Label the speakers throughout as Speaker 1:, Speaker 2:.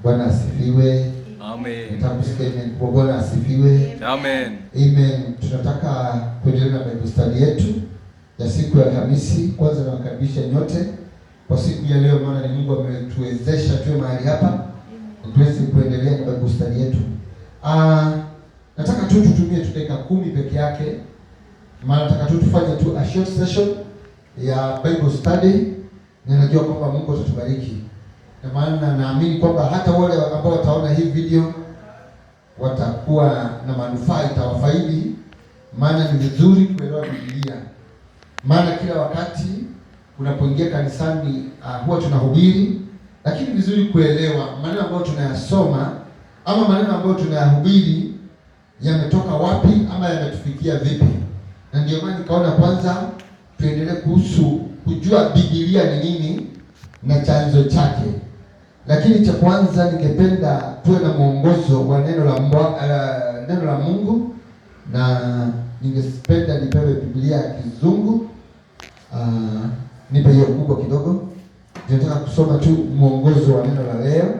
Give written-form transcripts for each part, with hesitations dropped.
Speaker 1: Bwana asifiwe.
Speaker 2: Amen.
Speaker 1: Nitakusikia amen. Bwana asifiwe.
Speaker 2: Amen.
Speaker 1: Amen. Tunataka kuendelea na Bible study yetu ya siku ya Alhamisi. Kwanza nawakaribisha nyote kwa siku ya leo, maana ni Mungu ametuwezesha tuwe mahali hapa tuweze kuendelea na Bible study yetu. Nataka tu tutumie dakika 10 peke yake, maana nataka tu tufanye tu a short session ya Bible study, na najua kwamba Mungu atatubariki. Na maana naamini kwamba hata wale ambao wataona hii video watakuwa na manufaa, itawafaidi. Maana ni vizuri kuelewa Biblia, maana kila wakati unapoingia kanisani huwa tunahubiri, lakini vizuri kuelewa maneno ambayo tunayasoma ama maneno ambayo tunayahubiri yametoka wapi ama yametufikia vipi. Na ndio maana nikaona kwanza tuendelee kuhusu kujua Biblia ni nini na chanzo chake. Lakini cha kwanza ningependa tuwe na mwongozo wa neno la Mungu, na ningependa nipewe Biblia ya Kizungu. Nipe hiyo kubwa kidogo. Nataka kusoma tu mwongozo wa neno la leo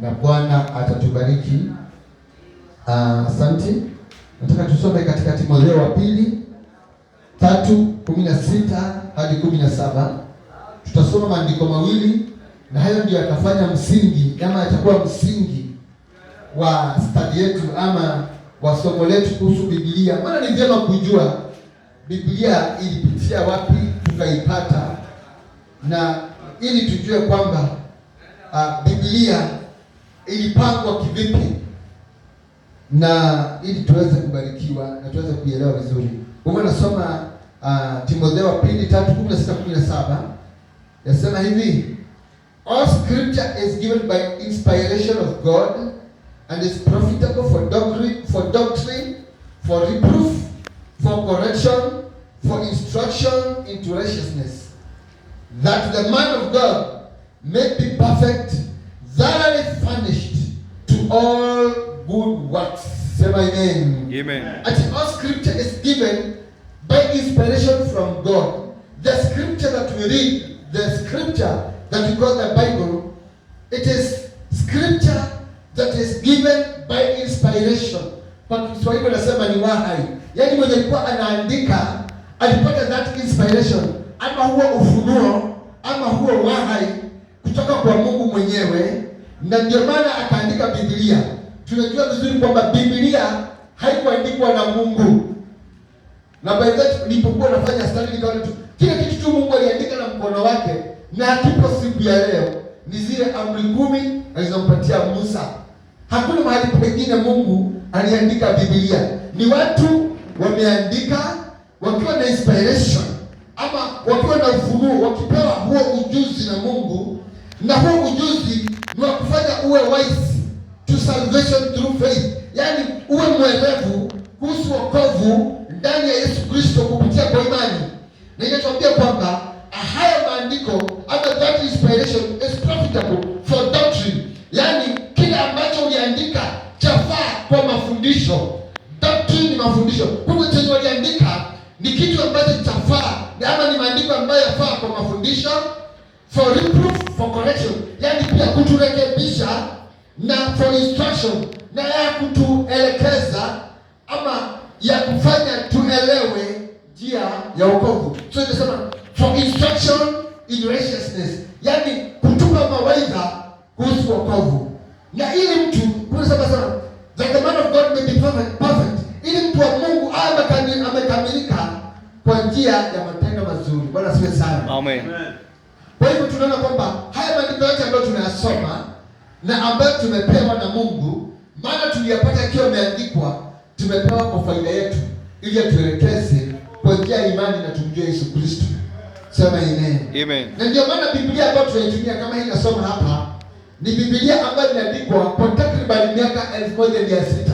Speaker 1: na Bwana atatubariki. Asante. Nataka tusome katika Timotheo wa pili 3:16 hadi 17. Tutasoma maandiko mawili na hayo ndio yatafanya msingi ama yatakuwa msingi wa study yetu ama wa somo letu kuhusu Biblia. Maana ni vyema kujua Biblia ilipitia wapi tukaipata, na ili tujue kwamba Biblia ilipangwa kivipi, na ili tuweze kubarikiwa na tuweze kuielewa vizuri. Kwa nasoma Timotheo wa pili 3:16-17. Yasema hivi: All scripture is given by inspiration of God and is profitable for doctrine, for reproof, for correction, for instruction into righteousness, that the man of God may be perfect, thoroughly furnished to all good works. Say amen.
Speaker 2: Amen.
Speaker 1: And all scripture is given by inspiration from God. The scripture that we read, the scripture that we call the Bible, it is scripture that is given by inspiration. Kwa Kiswahili nasema ni wahai. Yaani mwenye alikuwa anaandika alipata that inspiration, ama huo ufunuo ama huo wahai kutoka kwa Mungu mwenyewe, na ndio maana akaandika Biblia. Tunajua vizuri kwamba Biblia haikuandikwa na Mungu. Na by that nilipokuwa nafanya study nikaona tu kila kitu tu Mungu aliandika na mkono wake, na kipo siku ya leo ni zile amri 10 alizompatia Musa. Hakuna mahali pengine Mungu aliandika Biblia. Ni watu wameandika wakiwa na inspiration ama wakiwa na ufunuo, wakipewa huo ujuzi na Mungu, na huo ujuzi ni wa kufanya uwe wise to salvation through faith. Yaani uwe mwerevu kuhusu wokovu ndani ya Yesu Kristo kupitia kwa imani. Na inatuambia kwamba haya maandiko ama that inspiration is profitable for doctrine. Yaani kile ambacho uliandika chafaa kwa mafundisho. Doctrine ni mafundisho. Kwa hivyo chenye waliandika ni kitu ambacho chafaa, ama ni maandiko ambayo yafaa kwa mafundisho, for reproof, for correction. Yaani pia kuturekebisha, na for instruction, na ya kutuelekeza ama ya kufanya tuelewe njia ya wokovu. So inasema for instruction in righteousness, yaani kutupa mawaidha kuhusu wokovu. Na ili mtu kunasema sana that the man of God may be perfect, ili mtu wa Mungu amekamilika kwa njia ya matendo mazuri. Bwana asifiwe sana.
Speaker 2: Amen.
Speaker 1: Kwa hivyo tunaona kwamba haya maandiko yote ambayo tunayasoma na ambayo tumepewa na Mungu, maana tuliyapata yakiwa yameandikwa, tumepewa kwa faida yetu, ili atuelekeze kwa njia ya imani na tumjue Yesu Kristo. Sema amen.
Speaker 2: Amen.
Speaker 1: Na ndio maana Biblia ambayo tunaitumia kama hii nasoma hapa ni Biblia ambayo imeandikwa kwa takriban miaka 1600.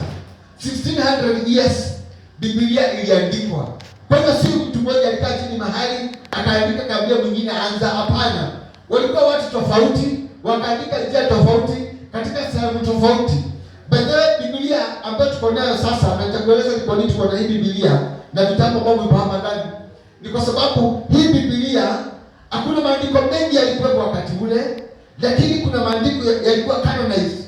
Speaker 1: 1600 years Biblia iliandikwa. Kwa hiyo si mtu mmoja alikaa chini mahali akaandika kabla mwingine aanza. Hapana. Walikuwa watu tofauti, wakaandika njia tofauti katika sehemu tofauti. Baadaye Biblia ambayo tuko nayo sasa, na nitakueleza ni kwa nini tuko na hii Biblia na vitabu ambavyo vipo hapa ndani. Ni kwa sababu hii Biblia hakuna maandiko mengi yalikuwa wakati ule, lakini kuna maandiko yalikuwa canonized,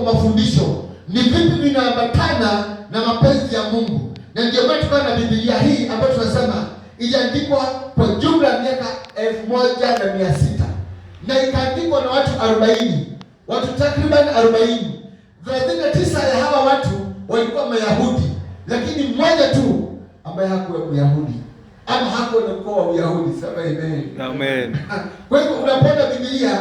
Speaker 1: mafundisho, ni vipi vinaambatana na mapenzi ya Mungu. Na ndio maana tukawa na Biblia hii ambayo tunasema iliandikwa kwa jumla ya miaka 1600 na ikaandikwa na watu 40, watu takriban 40. 39 ya hawa watu walikuwa Mayahudi, lakini mmoja tu ambaye hakuwa Myahudi ama hakuwa na ukoo wa Uyahudi. Sema amen.
Speaker 2: Amen.
Speaker 1: Kwa hivyo unapoona Biblia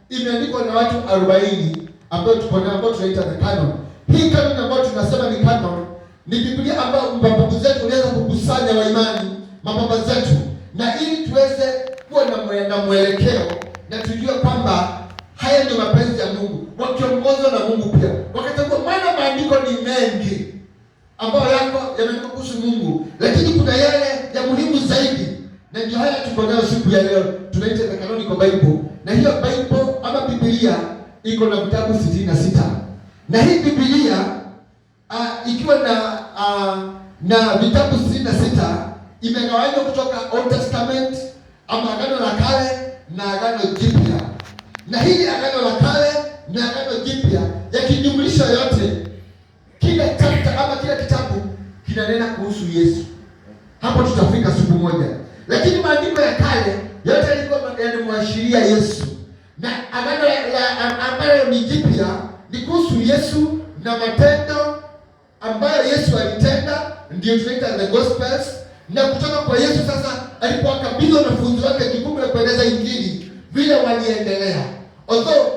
Speaker 1: imeandikwa na watu 40 ambao tuko nao, ambao tunaita the canon. Hii canon ambayo tunasema ni canon ni Biblia ambayo mababu zetu waliweza kukusanya wa imani, mababa zetu, na ili tuweze kuwa na mwelekeo na tujue kwamba haya ndio mapenzi ya Mungu, wakiongozwa na Mungu pia. Wakati maana maandiko ni mengi ambayo yako yameandikwa kuhusu Mungu, lakini kuna yale ya muhimu zaidi, na ndio haya tuko nayo siku ya leo. Tunaita the canonical Bible, na hiyo Bible ama Biblia iko na vitabu 66, na hii Biblia ikiwa na vitabu 66 imegawanywa kutoka Old Testament ama Agano la Kale na Agano Jipya. Na hili Agano la Kale na Agano Jipya yakijumlisha yote, kila chapter ama kila kitabu kinanena kuhusu Yesu. Hapo tutafika siku moja. Lakini maandiko ya kale yote yalikuwa yanamwashiria Yesu, na Agano ambayo ni jipya ni kuhusu Yesu na matendo ambayo Yesu alitenda, ndio tunaita the Gospels. Na kutoka kwa Yesu sasa alipowakabidhi wanafunzi wake jukumu la kueneza Injili, vile waliendelea. Although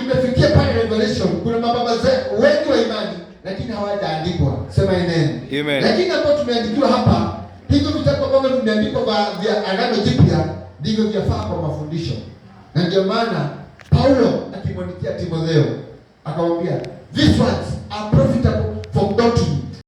Speaker 1: imefikia pale Revelation, kuna mababa wengi wa imani lakini hawajaandikwa. Sema amen.
Speaker 2: Amen.
Speaker 1: Lakini hapo tumeandikiwa hapa, hivyo vitabu ambavyo vimeandikwa vya Agano Jipya ndivyo vyafaa kwa mafundisho. Na ndio maana Paulo akimwandikia Timotheo akamwambia, these words